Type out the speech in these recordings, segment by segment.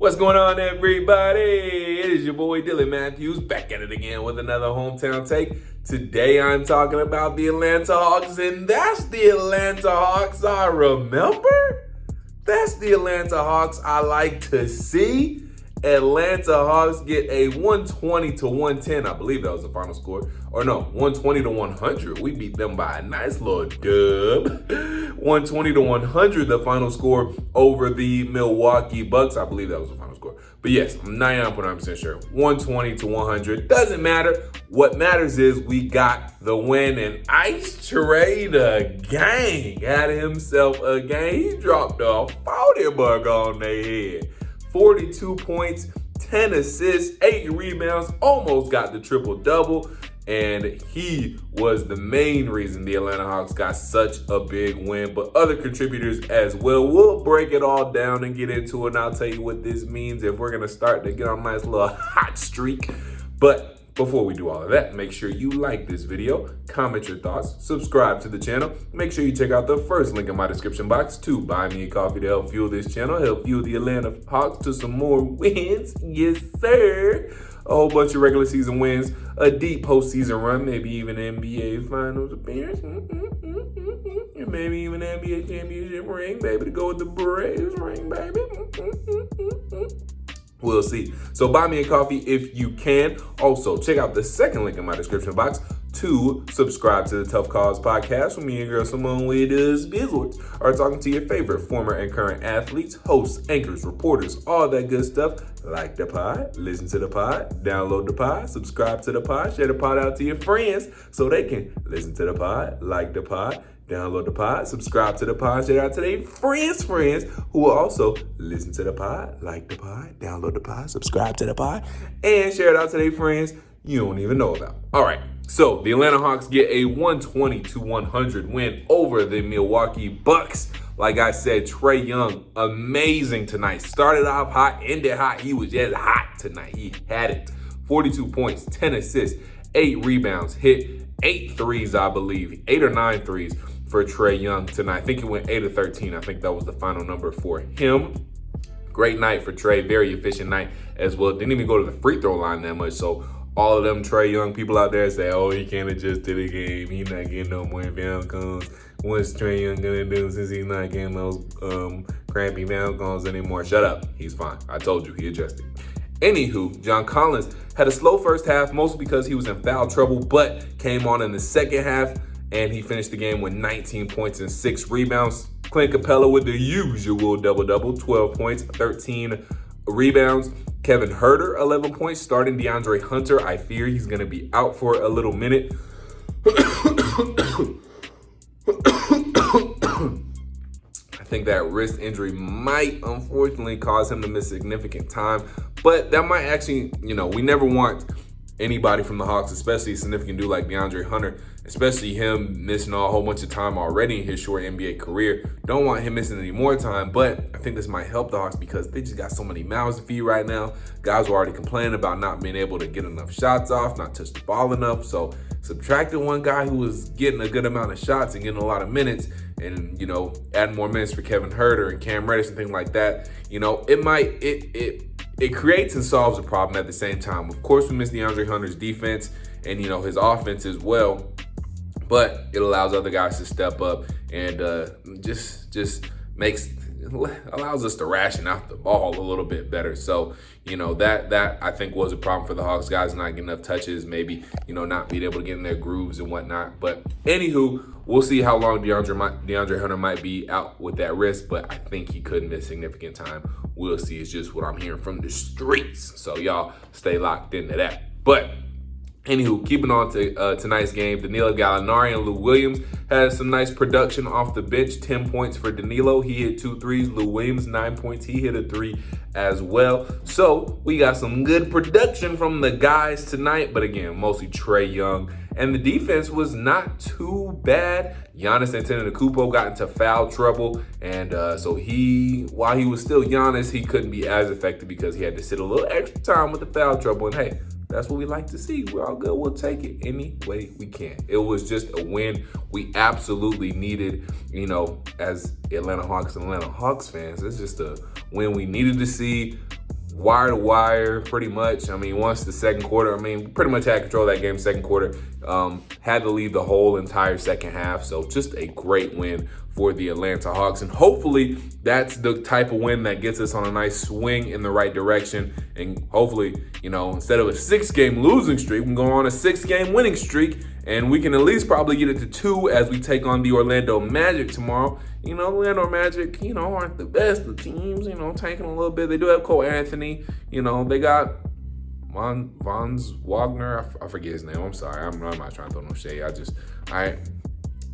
What's going on, everybody? It is your boy Dylan Mathews back at it again with another hometown take. Today I'm talking about the Atlanta Hawks, and that's the Atlanta Hawks I remember. That's the Atlanta Hawks I like to see. Atlanta Hawks get a 120-110. I believe that was the final score. Or no, 120-100. We beat them by a nice little dub. 120-100, the final score over the Milwaukee Bucks. I believe that was the final score. But yes, I'm 99.9% sure. 120-100. Doesn't matter. What matters is we got the win, and TRAE the gang had himself a game. He dropped a 40 bug on their head. 42 points, 10 assists, 8 rebounds, almost got the triple-double, and he was the main reason the Atlanta Hawks got such a big win, but other contributors as well. We'll break it all down and get into it, and I'll tell you what this means if we're going to start to get on a nice little hot streak. But before we do all of that, make sure you like this video, comment your thoughts, subscribe to the channel. Make sure you check out the first link in my description box to buy me a coffee to help fuel this channel, help fuel the Atlanta Hawks to some more wins. Yes, sir. A whole bunch of regular season wins, a deep postseason run, maybe even NBA Finals appearance, and maybe even NBA championship ring, baby, to go with the Braves ring, baby. We'll see. So buy me a coffee if you can. Also, check out the second link in my description box to subscribe to the Tough Cause podcast with me and girl Symone with the Sports. Are talking to your favorite former and current athletes, hosts, anchors, reporters, all that good stuff. Like the pod, listen to the pod, download the pod, subscribe to the pod, share the pod out to your friends so they can listen to the pod, like the pod, download the pod, subscribe to the pod, share it out to their friends who will also listen to the pod, like the pod, download the pod, subscribe to the pod, and share it out to their friends you don't even know about. All right, so the Atlanta Hawks get a 120-100 win over the Milwaukee Bucks. Like I said, Trae Young, amazing tonight. Started off hot, ended hot. He was just hot tonight. He had it. 42 points, 10 assists, 8 rebounds, hit 8 threes, I believe. 8 or 9 threes for Trae Young tonight. I think he went 8 of 13. I think that was the final number for him. Great night for Trae. Very efficient night as well. Didn't even go to the free throw line that much. So all of them Trae Young people out there say, oh, he can't adjust to the game. He's not getting no more Falcons. What's Trae Young gonna do since he's not getting those crappy Falcons anymore? Shut up. He's fine. I told you he adjusted. Anywho, John Collins had a slow first half, mostly because he was in foul trouble, but came on in the second half, and he finished the game with 19 points and 6 rebounds. Clint Capella with the usual double-double, 12 points, 13 rebounds. Kevin Huerter, 11 points. Starting DeAndre Hunter, I fear he's going to be out for a little minute. I think that wrist injury might, unfortunately, cause him to miss significant time. But that might actually, we never want anybody from the Hawks, especially a significant dude like DeAndre Hunter, especially him missing a whole bunch of time already in his short NBA career. Don't want him missing any more time, but I think this might help the Hawks because they just got so many mouths to feed right now. Guys were already complaining about not being able to get enough shots off, not touch the ball enough. So subtracting one guy who was getting a good amount of shots and getting a lot of minutes and, adding more minutes for Kevin Huerter and Cam Reddish and things like that, it creates and solves a problem at the same time. Of course, we miss DeAndre Hunter's defense and, his offense as well. But it allows other guys to step up and allows us to ration out the ball a little bit better. So, that I think was a problem for the Hawks. Guys not getting enough touches, maybe, not being able to get in their grooves and whatnot. But anywho, we'll see how long DeAndre Hunter might be out with that wrist, but I think he could miss significant time. We'll see. It's just what I'm hearing from the streets. So y'all stay locked into that. But anywho, keeping on to tonight's game, Danilo Gallinari and Lou Williams had some nice production off the bench. 10 points for Danilo. He hit 2 threes. Lou Williams, 9 points. He hit a 3 as well. So we got some good production from the guys tonight. But again, mostly Trae Young. And the defense was not too bad. Giannis Antetokounmpo got into foul trouble. And so while he was still Giannis, he couldn't be as effective because he had to sit a little extra time with the foul trouble. And hey, that's what we like to see. We're all good. We'll take it any way we can. It was just a win we absolutely needed, as Atlanta Hawks and Atlanta Hawks fans. It's just a win we needed to see. wire to wire, pretty much. I mean, once the second quarter, pretty much had control of that game second quarter. Had to leave the whole entire second half. So just a great win for the Atlanta Hawks. And hopefully that's the type of win that gets us on a nice swing in the right direction. And hopefully, instead of a 6-game losing streak, we can go on a 6-game winning streak. And we can at least probably get it to 2 as we take on the Orlando Magic tomorrow. Orlando Magic, aren't the best of teams, tanking a little bit. They do have Cole Anthony. They got Vons Wagner. I forget his name. I'm sorry. I'm not trying to throw no shade. I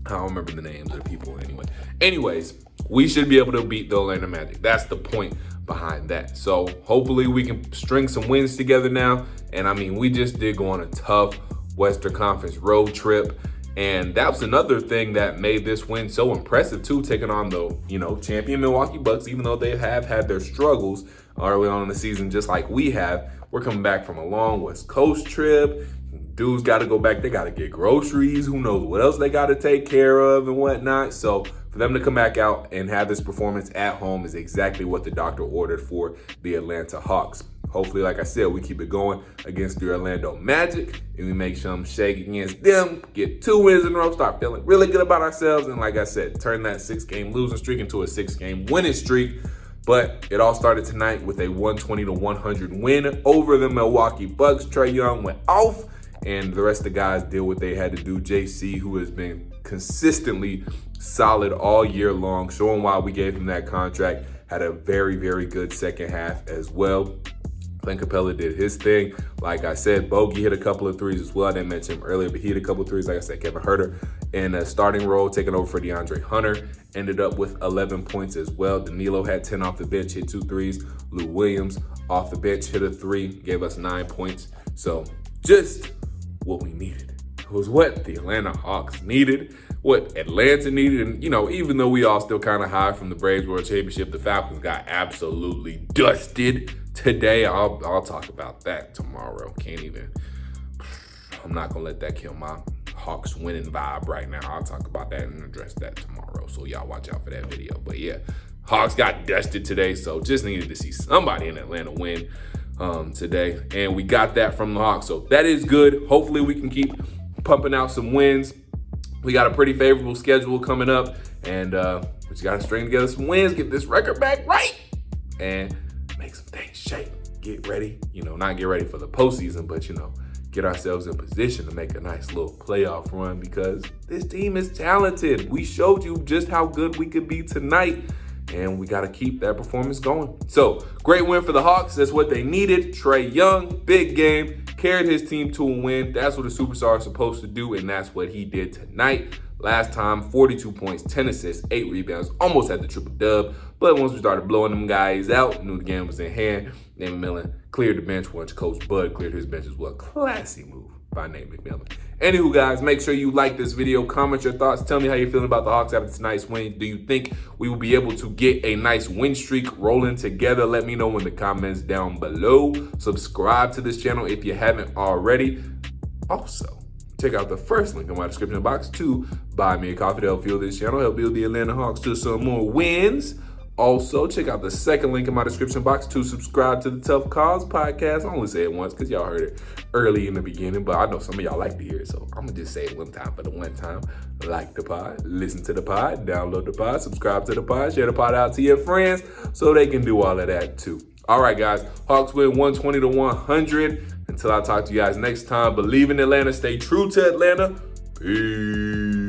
don't remember the names of the people anyway. Anyways, we should be able to beat the Orlando Magic. That's the point behind that. So hopefully we can string some wins together now. And we just did go on a tough Western Conference road trip. And that was another thing that made this win so impressive too, taking on the, champion Milwaukee Bucks, even though they have had their struggles early on in the season, just like we have. We're coming back from a long West Coast trip. Dudes got to go back. They got to get groceries. Who knows what else they got to take care of and whatnot. So for them to come back out and have this performance at home is exactly what the doctor ordered for the Atlanta Hawks. Hopefully, like I said, we keep it going against the Orlando Magic and we make some shake against them, get 2 wins in a row, start feeling really good about ourselves. And like I said, turn that 6-game losing streak into a 6-game winning streak. But it all started tonight with a 120-100 win over the Milwaukee Bucks. Trae Young went off and the rest of the guys did what they had to do. JC, who has been consistently solid all year long, showing why we gave him that contract, had a very, very good second half as well. Clint Capella did his thing. Like I said, Bogey hit a couple of threes as well. I didn't mention him earlier, but he hit a couple of threes. Like I said, Kevin Huerter in a starting role, taking over for DeAndre Hunter, ended up with 11 points as well. Danilo had 10 off the bench, hit 2 threes. Lou Williams off the bench, hit a 3, gave us 9 points. So just what we needed. It was what the Atlanta Hawks needed, what Atlanta needed. And, even though we all still kind of high from the Braves World Championship, the Falcons got absolutely dusted today. I'll talk about that tomorrow. I'm not going to let that kill my Hawks winning vibe right now. I'll talk about that and address that tomorrow. So y'all watch out for that video. But yeah, Hawks got dusted today. So just needed to see somebody in Atlanta win today. And we got that from the Hawks. So that is good. Hopefully we can keep pumping out some wins. We got a pretty favorable schedule coming up. And we just got to string together some wins, get this record back right, and make some things shake. Get ready, not get ready for the postseason, but, get ourselves in position to make a nice little playoff run because this team is talented. We showed you just how good we could be tonight, and we got to keep that performance going. So, great win for the Hawks. That's what they needed. Trae Young, big game, carried his team to a win. That's what a superstar is supposed to do, and that's what he did tonight. Last time, 42 points, 10 assists, 8 rebounds, almost had the triple-dub. But once we started blowing them guys out, knew the game was in hand. Nate McMillan cleared the bench once Coach Bud cleared his bench as well. Classy move by Nate McMillan. Anywho, guys, make sure you like this video, comment your thoughts, tell me how you're feeling about the Hawks after tonight's win. Do you think we will be able to get a nice win streak rolling together? Let me know in the comments down below. Subscribe to this channel if you haven't already. Also, check out the first link in my description box to buy me a coffee to help fuel this channel, help build the Atlanta Hawks to some more wins. Also, check out the second link in my description box to subscribe to the Tough Cause podcast. I only say it once because y'all heard it early in the beginning, but I know some of y'all like to hear it, so I'm going to just say it one time for the one time. Like the pod, listen to the pod, download the pod, subscribe to the pod, share the pod out to your friends so they can do all of that too. All right, guys, Hawks win 120-100. Until I talk to you guys next time, believe in Atlanta, stay true to Atlanta. Peace.